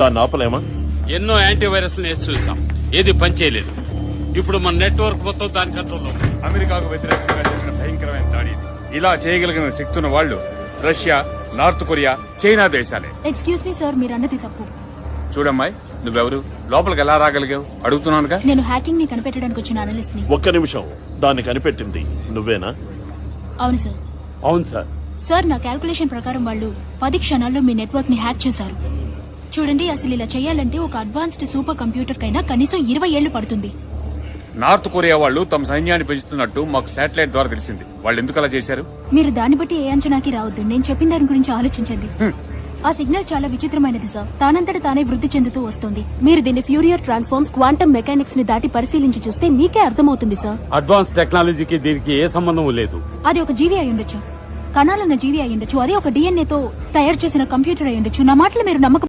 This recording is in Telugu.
దాన్ని ఆపలేమా? ఎన్నో యాంటీవైరస్ వేసి చూసాం, ఏది పనిచేయలేదు. ఇప్పుడు మన నెట్వర్క్ మొత్తం దాని కంట్రోల్లో ఉంది. అమెరికాకు వ్యతిరేకంగా జరిగిన భయంకరమైన దాడి ఇది. ఇలా చేయగలిగిన శక్తి ఉన్న వాళ్ళు రష్యా, నార్త్ కొరియా, చైనా దేశాలే. ఎక్స్క్యూజ్ మీ సార్, మీరు అన్నది తప్పు. చూడమ్మాయి, నువ్వెవరు? లోపలికి ఎలా రాగలిగావు? అడుగుతున్నానుగా. నేను హ్యాకింగ్ ని కనిపెట్టడానికి వచ్చిన అనలిస్ట్ ని. ఒక్క నిమిషం, దాన్ని కనిపెట్టింది నువ్వేనా? అవును సార్. అవును సార్. సార్, నా క్యాల్కులేషన్ ప్రకారం వాళ్ళు 10 క్షణాల్లో మీ నెట్వర్క్ ని హ్యాక్ చేశారు. చూడండి, అసలు ఇలా చేయాలంటే ఒక అడ్వాన్స్డ్ సూపర్ కంప్యూటర్ కైనా కనీసం 20 ఏళ్లు పడుతుంది. నార్త్ కొరియా వాళ్ళు తమ సైన్యాన్ని పెంచుతున్నట్టు మాకు శాటిలైట్ ద్వారా తెలిసింది. వాళ్ళు ఎందుకు అలా చేశారు? మీరు దాన్ని బట్టి ఏ అంచనాకి రావద్దు. నేను చెప్పిన దాని గురించి ఆలోచించండి. ఆ సిగ్నల్ చాలా విచిత్రమైనది సార్. తానంతట తానే వృద్ధి చెందుతూ వస్తుంది. మీరు దీన్ని ఫ్యూరియర్ ట్రాన్స్ఫార్మ్స్, క్వాంటమ్ మెకానిక్స్ ని దాటి పరిశీలించి చూస్తే మీకే అర్థమవుతుంది సార్. అడ్వాన్స్ టెక్నాలజీకి దీనికి ఏ సంబంధం లేదు. అది ఒక జీవి అయి ఉండొచ్చు, కణాలన్న జీవి అయి ఉండొచ్చు, అదే ఒక DNA తో తయారు చేసిన కంప్యూటర్ అయి ఉండొచ్చు. నా మాటలు మీరు నమ్మక